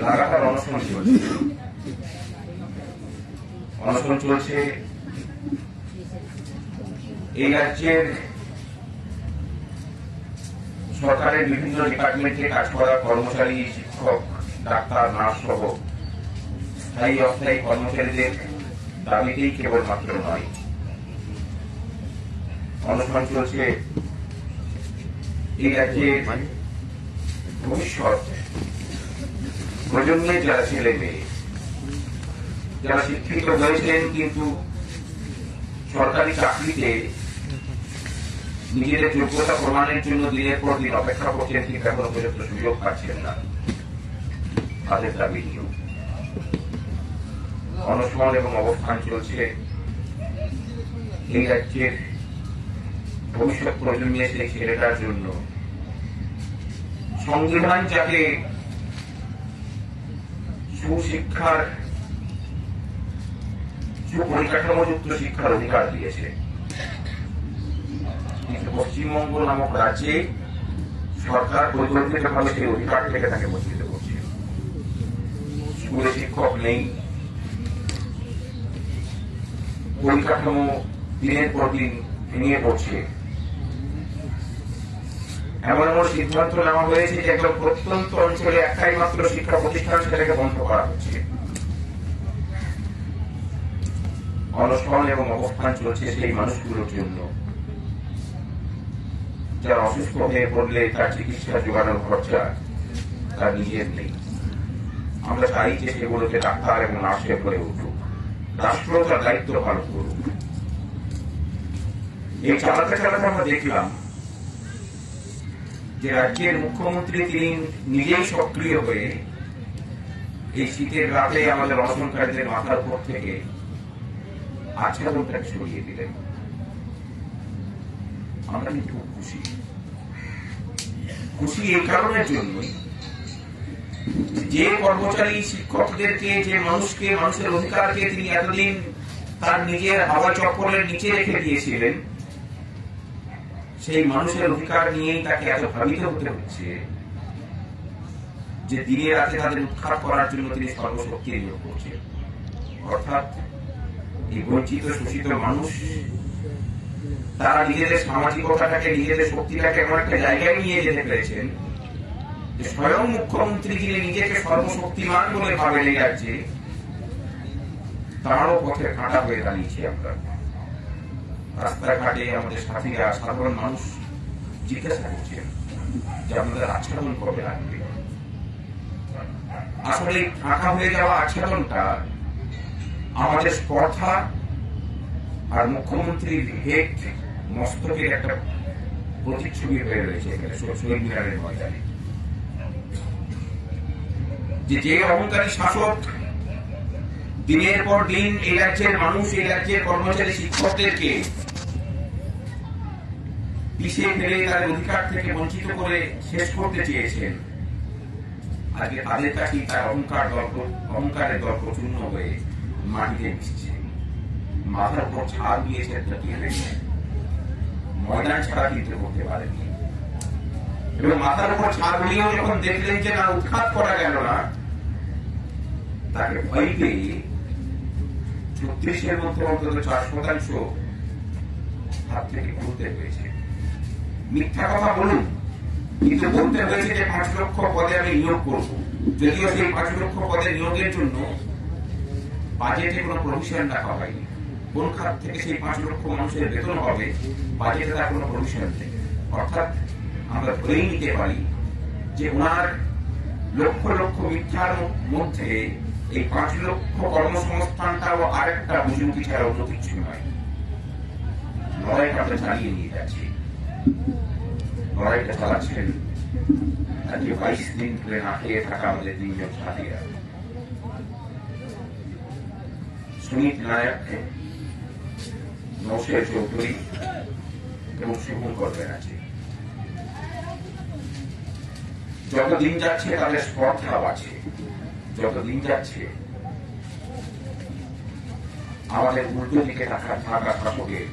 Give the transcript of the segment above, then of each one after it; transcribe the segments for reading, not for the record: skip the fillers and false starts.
লাগাতার অনশন চলছে। অনশন চলছে এই রাজ্যের সরকারের বিভিন্ন ডিপার্টমেন্টে কাজ করা কর্মচারী, শিক্ষক, ডাক্তার, নার্স সহ স্থায়ী অস্থায়ী কর্মচারীদের দাবিতেই কেবলমাত্র নয়, অনশন চলছে এই রাজ্যের ভবিষ্যৎ প্রজন্মের যারা ছেলে মেয়ে, যারা শিক্ষিত হয়েছেন কিন্তু সরকারি চাকরিতে নিজেদের যোগ্যতা প্রমাণের জন্য দিনের পর দিন অপেক্ষা করছেন, কিন্তু এখনো পর্যন্ত সুযোগ পাচ্ছেন না। তাদের দাবি নিয়েও অনশন এবং অবস্থান চলছে এই রাজ্যের ভবিষ্যৎ প্রজন্মের সেই ছেলেটার জন্য। সংবিধান যাকে সুশিক্ষার, সুপরিকাঠামোযুক্ত শিক্ষার অধিকার দিয়েছে, কিন্তু পশ্চিমবঙ্গ নামক রাজ্যে সরকার পরিকল্পিতভাবে সেই অধিকার থেকে তাকে বঞ্চিত করছে। স্কুলে শিক্ষক নেই, পরিকাঠামো দিনের পর দিন ভেঙে পড়ছে। এমন এমন সিদ্ধান্ত নেওয়া হয়েছে যে একদম প্রত্যন্ত অঞ্চলে একটাই মাত্র শিক্ষা প্রতিষ্ঠান, সেটাকে বন্ধ করা হচ্ছে। অনশন এবং অবস্থান চলছে সেই মানুষগুলোর জন্য যারা অসুস্থ হয়ে পড়লে তার চিকিৎসা যোগানোর খরচা তার নিজের নেই। আমরা চাই যে সেগুলোকে ডাক্তার এবং নার্সে করে উঠুক, রাষ্ট্র তার দায়িত্ব পালন করুক। এই চালাতে চালাতে আমরা দেখলাম যে রাজ্যের মুখ্যমন্ত্রী তিনি নিজেই সক্রিয় হয়ে এই শীতের রাতে আমাদের অনশনকারীদের মাথার উপর থেকে আচ্ছাদনটাকে সরিয়ে দিলেন। আমরা কিন্তু খুব খুশি এই কারণের জন্যই যে কর্মচারী, শিক্ষকদেরকে, যে মানুষকে, মানুষের অধিকারকে তিনি এতদিন তার নিজের হাওয়া চক্করের নিচে রেখে দিয়েছিলেন, সেই মানুষের অধিকার নিয়েই তাকে এত ভাবিত হতে হচ্ছে যে দিনে রাতে তাদের উৎখাত করার জন্য তিনি সর্বশক্তি নিয়োগ করছেন। অর্থাৎ এই বঞ্চিত শোষিত মানুষ তারা নিজেদের সামাজিকতাটাকে, নিজেদের শক্তিটাকে এমন একটা জায়গায় নিয়ে যেতে পেরেছেন যে স্বয়ং মুখ্যমন্ত্রী যিনি নিজেকে সর্বশক্তিমান বলে ভাবেন এই রাজ্যে, তারও পথে কাঁটা হয়ে দাঁড়িয়েছি আমরা। রাস্তাঘাটে আমাদের সাথীরা, সাধারণ মানুষ জিজ্ঞাসা করছেন যে আমাদের আচ্ছাদন কবে লাগবে। আসলে ফাঁকা হয়ে যাওয়া আচ্ছাদনটা আমাদের স্পর্ধা আর মুখ্যমন্ত্রীর হেড মস্তকের একটা প্রতিচ্ছবি হয়ে রয়েছে এখানে শহীদ মিনারের ময়দানে। যে অহংকারী শাসক দিনের পর দিন এই রাজ্যের মানুষ, এই রাজ্যের কর্মচারী, শিক্ষকদেরকে পিছিয়ে ফেলে তাদের অধিকার থেকে বঞ্চিত করে শেষ করতে চেয়েছেন, আজকে তাদের কাছেই তার অহংকারের দর্প চূর্ণ হয়ে মাটিতে মিশছে। মাথার উপর ছাদ দিয়েছে, ময়দান ছাড়া কিন্তু করতে পারেনি। এবং মাথার উপর ছাদ দিয়েও যখন দেখলেন যে না, উৎখাত করা গেল না, তাকে ভয় পেয়ে 36-এর মধ্যে অন্তত 4% হাত থেকে খুলতে হয়েছে। মিথ্যা কথা বলুন, কিন্তু বলতে হয়েছে যে 5 লক্ষ পদে আমি নিয়োগ করব, যদিও সেই 5 লক্ষ পদে নিয়োগের জন্য বাজেটে কোনো প্রভিশন রাখা হয়নি। কোন খাত থেকে সেই 5 লক্ষ মানুষের বেতন হবে, বাজেটে তার কোনো প্রভিশন নেই। অর্থাৎ আমরা ধরেই নিতে পারি যে ওনার লক্ষ লক্ষ মিথ্যার মধ্যে এই 5 লক্ষ কর্মসংস্থানটাও আরেকটা বুঝুকি ছাড়া অন্য কিছু নয়। লড়াইটা আমরা চালিয়ে নিয়ে যাচ্ছি। লড়াইটা চালাচ্ছেন আজকে 22 দিন ধরে না খেয়ে থাকা আমাদের 3 জন সাথীরা। সুমিত নায়ক, নৌশের চৌধুরী এবং শুভঙ্কর ব্যানার্জি। যতদিন যাচ্ছে তাদের স্পর্ধা বাড়ছে, যতদিন যাচ্ছে আমাদের উল্টো দিকে থাকা শাসকের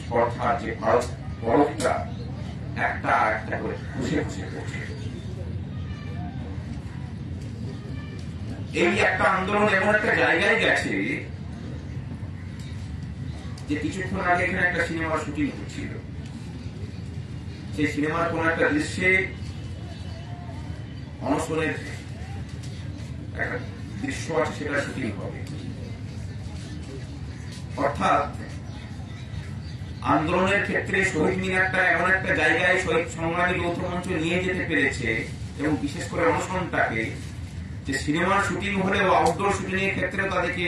স্পর্ধার যে বরফটা একটা একটা করে খুশে খুশে করছে। এই একটা আন্দোলন এমন একটা জায়গায় গেছে যে কিছুক্ষণ আগে এখানে একটা সিনেমার শুটিং হচ্ছিল, সেই সিনেমার কোন একটা দৃশ্যে অনশনের একটা দৃশ্য আছে, সেটা শুটিং হবে। অর্থাৎ আন্দোলনের ক্ষেত্রে শহীদ মিনারটা এমন একটা জায়গায় শহীদ সংগ্রামী যৌথ মঞ্চ নিয়ে যেতে পেরেছে, এবং বিশেষ করে অনশনটাকে, যে সিনেমার শুটিং হলেও আউটডোর শুটিং এর ক্ষেত্রে তাদেরকে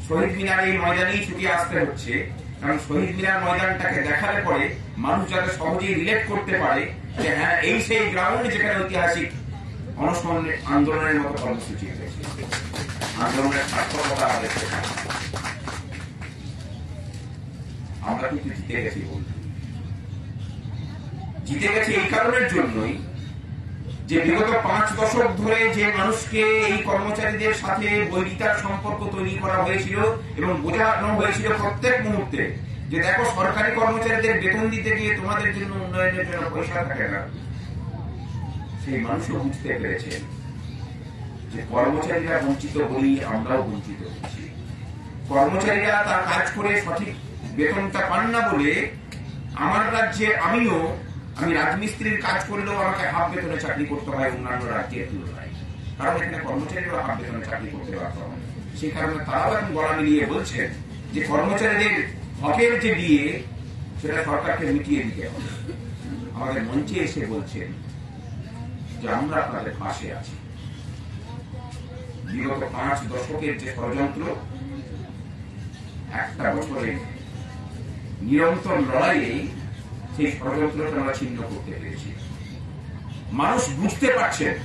শহীদ মিনার এই ময়দানেই ছুটে আসতে হচ্ছে। কারণ শহীদ মিনার ময়দানটাকে দেখালে পরে মানুষ যাতে সহজেই রিলেট করতে পারে যে হ্যাঁ, এই সেই গ্রাউন্ড যেখানে ঐতিহাসিক অনশন আন্দোলনের মতো কর্মসূচি হয়েছে। আন্দোলনের সার্থকতা আমাদের সেখানে। আমরা কিন্তু জিতে গেছি বলতে, জিতে গেছি এই কারণের জন্যই যে বিগত 5 দশক ধরে যে মানুষকে এই কর্মচারীদের সাথে বৈরিতার সম্পর্ক তৈরি করা হয়েছিল এবং বোঝানো হয়েছিল প্রত্যেক মুহূর্তে যে দেখো, সরকারি কর্মচারীদের বেতন দিতে গিয়ে তোমাদের জন্য উন্নয়নের জন্য পয়সা থাকে না, সেই মানুষও বুঝতে পেরেছেন যে কর্মচারীরা বঞ্চিত বলেই আমরাও বঞ্চিত হচ্ছি। কর্মচারীরা তার কাজ করে সঠিক বেতনটা পান না বলে আমার রাজ্যে আমি রাজমিস্ত্রির কাজ করলেও আমাকে হাফ বেতনে চাকরি করতে হয় অন্যান্য রাজ্যের তুলনায়। কারণ এখানে কর্মচারীরা হাফ বেতনে চাকরি করতে পারত না। সেই কারণে তারাও এখন গলা মিলিয়ে বলছেন যে কর্মচারীদের হকের যে বিয়ে, সেটা সরকারকে মিটিয়ে দিতে হবে। আমাদের মঞ্চে এসে বলছেন যে আমরা আপনাদের পাশে আছি। বিগত 5 দশকের যে ষড়যন্ত্র, একটা বছরে নিরন্তর লড়াইয়ে সেই ষড়যন্ত্রকে আমরা ছিন্ন করতে পেরেছি। মানুষ বুঝতে পারছেন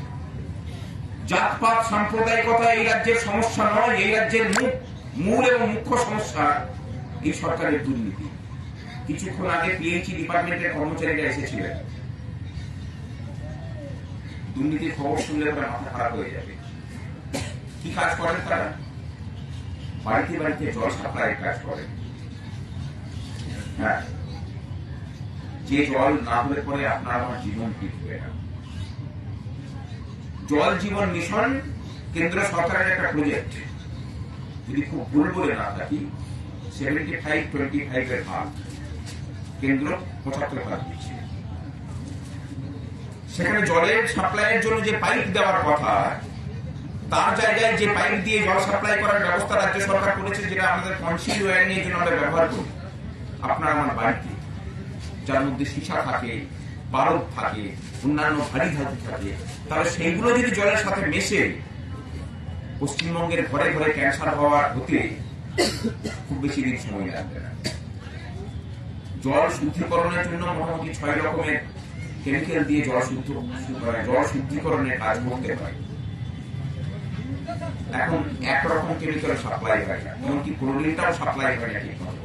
জাতপাত সাম্প্রদায়িকতা এই রাজ্যের সমস্যা নয়, এই রাজ্যের মূল এবং মুখ্য সমস্যা এই সরকারের দুর্নীতি। কিছুক্ষণ আগে পিএইচই ডিপার্টমেন্টের কর্মচারীরা এসেছিলেন, দুর্নীতির খবর শুনলে তারা মাথা খারাপ হয়ে যাবে। কি কাজ করেন তারা? বাড়িতে বাড়িতে জল সাপ্লাইয়ের কাজ করেন। হ্যাঁ, যে জল না হলে পরে আপনার আমার জীবন ঠিক হবে না। জল জীবন মিশন কেন্দ্র সরকারের একটা প্রজেক্ট, যদি খুব ভুল বলে না থাকি 75-25 এর ভাগ, কেন্দ্র 75 ভাগ দিচ্ছে। সেখানে জলের সাপ্লাইয়ের জন্য যে পাইপ দেওয়ার কথা, তার জায়গায় যে পাইপ দিয়ে জল সাপ্লাই করার ব্যবস্থা রাজ্য সরকার করেছে, যেটা আমাদের কনসিল ওয়ারিং এর জন্য আমরা ব্যবহার করি আপনার আমার বাড়িতে, যার মধ্যে সীসা থাকে, বারদ থাকে, অন্যান্য ভারী ধাতু থাকে, তাহলে সেইগুলো যদি জলের সাথে মেশে পশ্চিমবঙ্গের ঘরে ঘরে ক্যান্সার হতে খুব বেশি দিন সময় লাগবে না। জল শুদ্ধিকরণের জন্য মোটামুটি 6 রকমের কেমিক্যাল দিয়ে জল শুদ্ধিকরণের কাজ করতে হয়। এখন একরকম কেমিক্যাল সাপ্লাই হয় না, এমনকি ক্লোরিনটাও সাপ্লাই হয় না ঠিক মতো।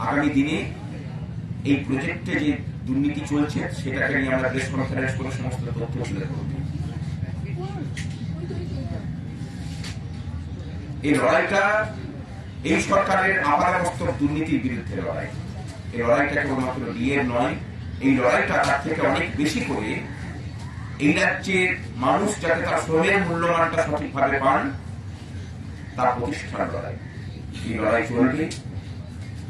আগামী দিনে এই প্রজেক্টে যে দুর্নীতি চলছে, সেটাকে নিয়ে আমরা প্রেস কনফারেন্স করে সমস্ত তথ্য তুলে ধরব। এই লড়াইটা এই সরকারের আপাতমস্তক দুর্নীতির বিরুদ্ধে লড়াই। এই লড়াইটা কেবলমাত্র বিয়ের নয়, এই লড়াইটা তার থেকে অনেক বেশি করে এই রাজ্যের মানুষ যাতে তার শ্রমের মূল্যমানটা সঠিকভাবে পান, তার প্রতিষ্ঠার লড়াই। এই লড়াই চলবে,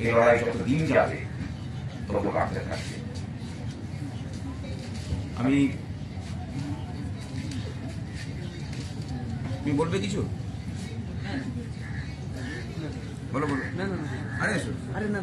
এই লড়াই যত দিন যাবে তত বাড়তে থাকবে। তুমি বলবে কিছু? বলো বলো। আরে না